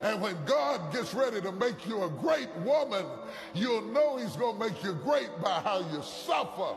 And when God gets ready to make you a great woman, you'll know he's going to make you great by how you suffer.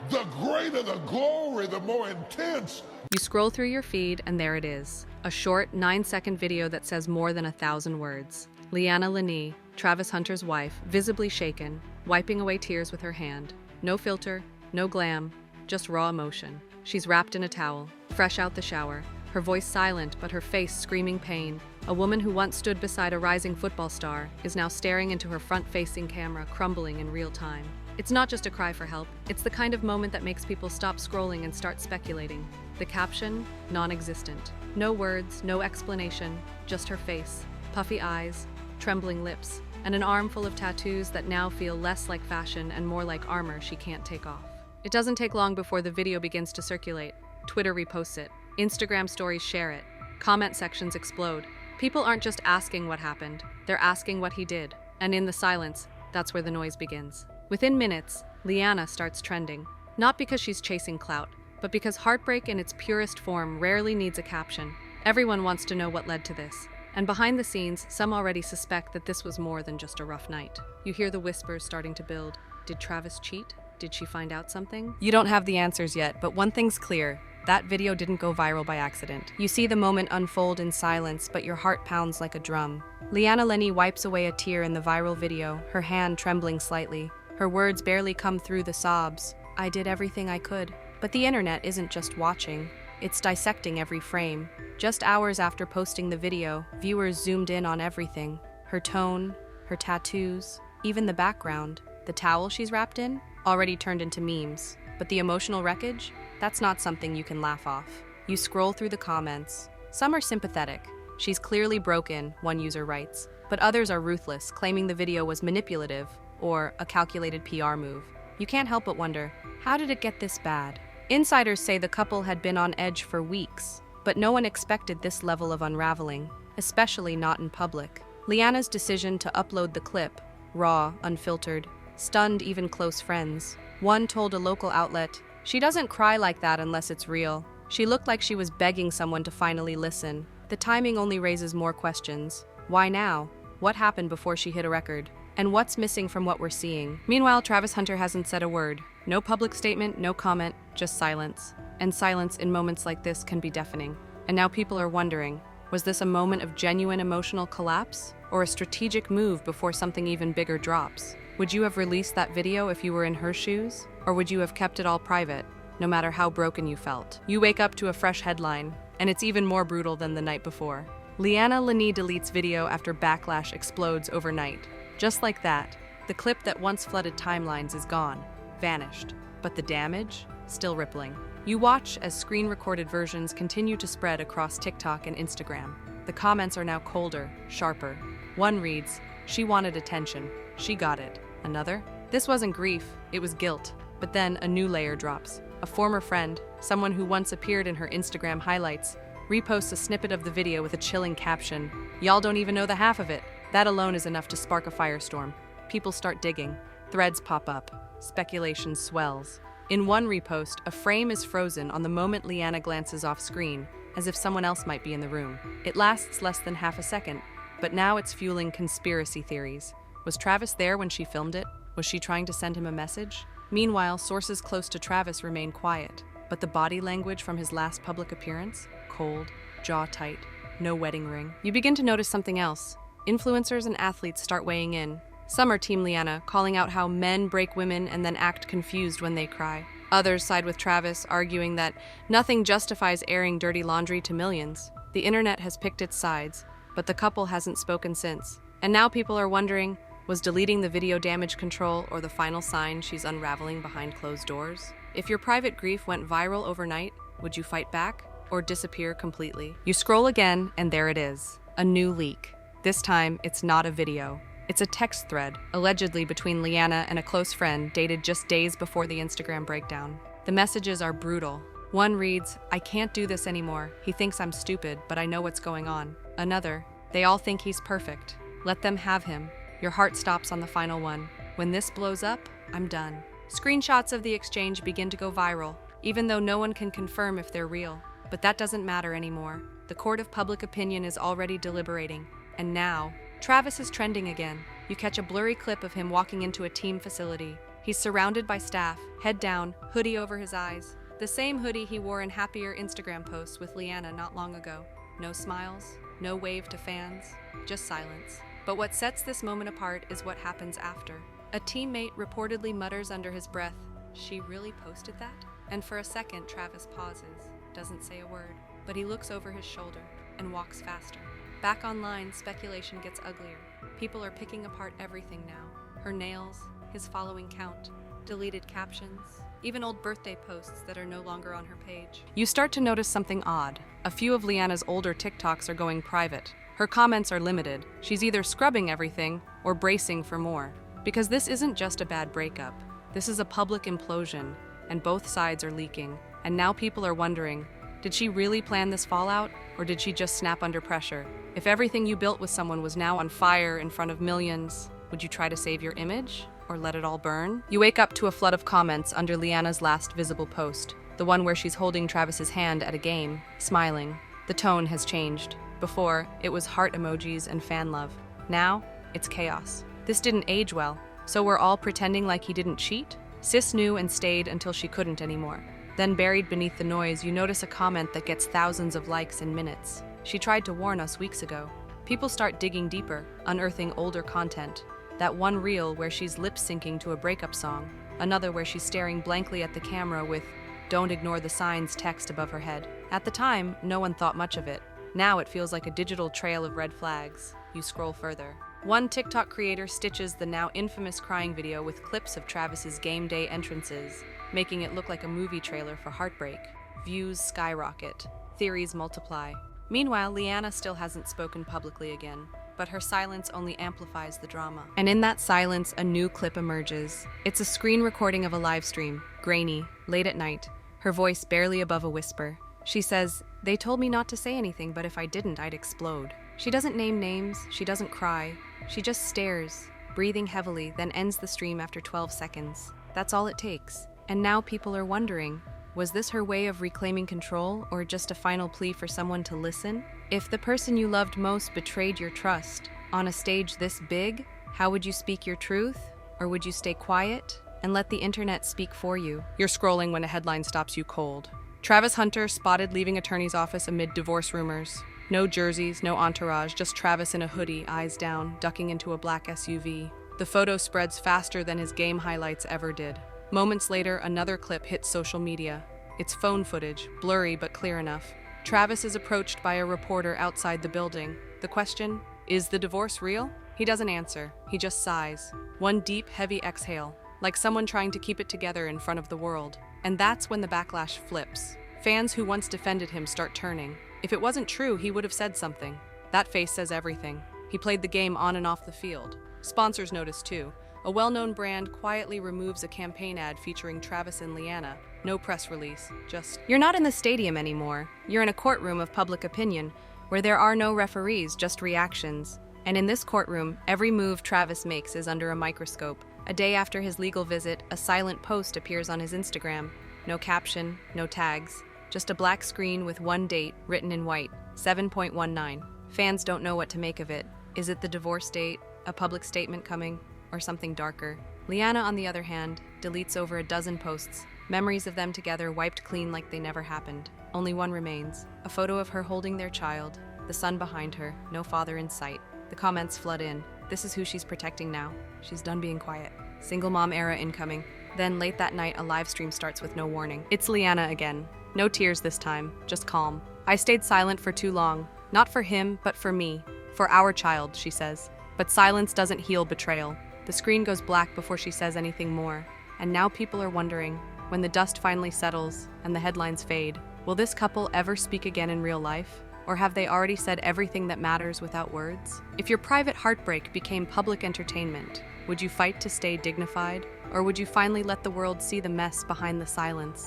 The greater the glory, the more intense. You scroll through your feed and there it is. A short 9-second video that says more than 1,000 words. Leanna Lenee, Travis Hunter's wife, visibly shaken, wiping away tears with her hand. No filter, no glam, just raw emotion. She's wrapped in a towel, fresh out the shower, her voice silent but her face screaming pain. A woman who once stood beside a rising football star is now staring into her front-facing camera, crumbling in real time. It's not just a cry for help, it's the kind of moment that makes people stop scrolling and start speculating. The caption, non-existent. No words, no explanation, just her face, puffy eyes, trembling lips, and an arm full of tattoos that now feel less like fashion and more like armor she can't take off. It doesn't take long before the video begins to circulate. Twitter reposts it, Instagram stories share it, comment sections explode. People aren't just asking what happened, they're asking what he did. And in the silence, that's where the noise begins. Within minutes, Leanna starts trending. Not because she's chasing clout, but because heartbreak in its purest form rarely needs a caption. Everyone wants to know what led to this. And behind the scenes, some already suspect that this was more than just a rough night. You hear the whispers starting to build. Did Travis cheat? Did she find out something? You don't have the answers yet, but one thing's clear. That video didn't go viral by accident. You see the moment unfold in silence, but your heart pounds like a drum. Leanna Lenee wipes away a tear in the viral video, her hand trembling slightly. Her words barely come through the sobs. I did everything I could. But the internet isn't just watching. It's dissecting every frame. Just hours after posting the video, viewers zoomed in on everything. Her tone, her tattoos, even the background. The towel she's wrapped in, already turned into memes. But the emotional wreckage? That's not something you can laugh off. You scroll through the comments. Some are sympathetic. She's clearly broken, one user writes. But others are ruthless, claiming the video was manipulative or a calculated PR move. You can't help but wonder, how did it get this bad? Insiders say the couple had been on edge for weeks, but no one expected this level of unraveling, especially not in public. Leanna's decision to upload the clip, raw, unfiltered, stunned even close friends. One told a local outlet, "She doesn't cry like that unless it's real." She looked like she was begging someone to finally listen. The timing only raises more questions. Why now? What happened before she hit a record? And what's missing from what we're seeing? Meanwhile, Travis Hunter hasn't said a word. No public statement, no comment, just silence. And silence in moments like this can be deafening. And now people are wondering, was this a moment of genuine emotional collapse? Or a strategic move before something even bigger drops? Would you have released that video if you were in her shoes? Or would you have kept it all private, no matter how broken you felt? You wake up to a fresh headline, and it's even more brutal than the night before. Leanna Lenee deletes video after backlash explodes overnight. Just like that, the clip that once flooded timelines is gone, vanished. But the damage? Still rippling. You watch as screen-recorded versions continue to spread across TikTok and Instagram. The comments are now colder, sharper. One reads, "She wanted attention. She got it." Another, "This wasn't grief, it was guilt." But then a new layer drops. A former friend, someone who once appeared in her Instagram highlights, reposts a snippet of the video with a chilling caption, "Y'all don't even know the half of it." That alone is enough to spark a firestorm. People start digging. Threads pop up. Speculation swells. In one repost, a frame is frozen on the moment Leanna glances off screen, as if someone else might be in the room. It lasts less than half a second, but now it's fueling conspiracy theories. Was Travis there when she filmed it? Was she trying to send him a message? Meanwhile, sources close to Travis remain quiet, but the body language from his last public appearance? Cold, jaw tight, no wedding ring. You begin to notice something else. Influencers and athletes start weighing in. Some are Team Leanna, calling out how men break women and then act confused when they cry. Others side with Travis, arguing that nothing justifies airing dirty laundry to millions. The internet has picked its sides, but the couple hasn't spoken since. And now people are wondering, was deleting the video damage control or the final sign she's unraveling behind closed doors? If your private grief went viral overnight, would you fight back or disappear completely? You scroll again, and there it is, a new leak. This time, it's not a video. It's a text thread, allegedly between Leanna and a close friend, dated just days before the Instagram breakdown. The messages are brutal. One reads, "I can't do this anymore. He thinks I'm stupid, but I know what's going on." Another, "They all think he's perfect. Let them have him." Your heart stops on the final one. When this blows up, I'm done. Screenshots of the exchange begin to go viral. even though no one can confirm if they're real. But that doesn't matter anymore. The court of public opinion is already deliberating. And now, Travis is trending again. You catch a blurry clip of him walking into a team facility. He's surrounded by staff, head down, hoodie over his eyes. The same hoodie he wore in happier Instagram posts with Leanna not long ago. No smiles, no wave to fans, just silence. But what sets this moment apart is what happens after. A teammate reportedly mutters under his breath, "She really posted that?" And for a second, Travis pauses, doesn't say a word, but he looks over his shoulder and walks faster. Back online, speculation gets uglier. People are picking apart everything now. Her nails, his following count, deleted captions, even old birthday posts that are no longer on her page. You start to notice something odd. A few of Leanna's older TikToks are going private. Her comments are limited. She's either scrubbing everything or bracing for more. Because this isn't just a bad breakup. This is a public implosion, and both sides are leaking. And now people are wondering, did she really plan this fallout, or did she just snap under pressure? If everything you built with someone was now on fire in front of millions, would you try to save your image, or let it all burn? You wake up to a flood of comments under Leanna's last visible post, the one where she's holding Travis's hand at a game, smiling. The tone has changed. Before, it was heart emojis and fan love. Now, it's chaos. This didn't age well, so we're all pretending like he didn't cheat? Sis knew and stayed until she couldn't anymore. Then buried beneath the noise, you notice a comment that gets thousands of likes in minutes. She tried to warn us weeks ago. People start digging deeper, unearthing older content. That one reel where she's lip-syncing to a breakup song. Another where she's staring blankly at the camera with "Don't ignore the signs" text above her head. At the time, no one thought much of it. Now it feels like a digital trail of red flags. You scroll further. One TikTok creator stitches the now infamous crying video with clips of Travis's game day entrances, making it look like a movie trailer for heartbreak. Views skyrocket. Theories multiply. Meanwhile, Leanna still hasn't spoken publicly again, but her silence only amplifies the drama. And in that silence, a new clip emerges. It's a screen recording of a live stream, grainy, late at night, her voice barely above a whisper. She says, "They told me not to say anything, but if I didn't, I'd explode." She doesn't name names, she doesn't cry. She just stares, breathing heavily, then ends the stream after 12 seconds. That's all it takes. And now people are wondering, was this her way of reclaiming control, or just a final plea for someone to listen? If the person you loved most betrayed your trust, on a stage this big, how would you speak your truth? Or would you stay quiet and let the internet speak for you? You're scrolling when a headline stops you cold. Travis Hunter spotted leaving attorney's office amid divorce rumors. No jerseys, no entourage, just Travis in a hoodie, eyes down, ducking into a black SUV. The photo spreads faster than his game highlights ever did. Moments later, another clip hits social media. It's phone footage, blurry but clear enough. Travis is approached by a reporter outside the building. The question, is the divorce real? He doesn't answer. He just sighs. One deep, heavy exhale, like someone trying to keep it together in front of the world. And that's when the backlash flips. Fans who once defended him start turning. If it wasn't true, he would have said something. That face says everything. He played the game on and off the field. Sponsors notice too. A well-known brand quietly removes a campaign ad featuring Travis and Leanna. No press release, just, "You're not in the stadium anymore. You're in a courtroom of public opinion, where there are no referees, just reactions. And in this courtroom, every move Travis makes is under a microscope." A day after his legal visit, a silent post appears on his Instagram. No caption, no tags. Just a black screen with one date written in white, 7.19. Fans don't know what to make of it. Is it the divorce date, a public statement coming, or something darker? Leanna, on the other hand, deletes over a dozen posts, memories of them together wiped clean like they never happened. Only one remains, a photo of her holding their child, the son behind her, no father in sight. The comments flood in. This is who she's protecting now. She's done being quiet. Single mom era incoming. Then late that night, a live stream starts with no warning. It's Leanna again. No tears this time, just calm. "I stayed silent for too long. Not for him, but for me. For our child," she says. But silence doesn't heal betrayal. The screen goes black before she says anything more. And now people are wondering, when the dust finally settles and the headlines fade, will this couple ever speak again in real life? Or have they already said everything that matters without words? If your private heartbreak became public entertainment, would you fight to stay dignified? Or would you finally let the world see the mess behind the silence?